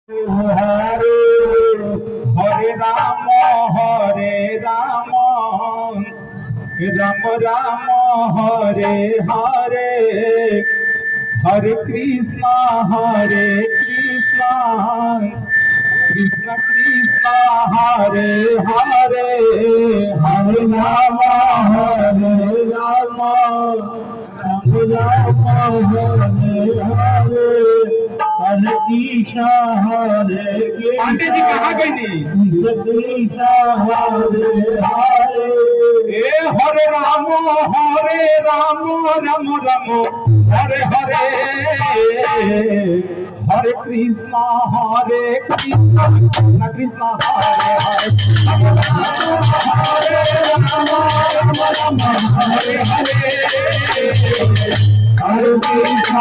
हरे हरे राम राम राम हरे हरे हरे कृष्णा कृष्ण कृष्ण हरे हरे हरे राम हरे राम हरे हरे हरे कृष्ण हरे पांडे जी कहाँ गई नी? कृष्ण हरे हरे हरे राम राम राम हरे हरे हरे कृष्ण कृष्ण कृष्ण हरे हरे हरे कृष्ण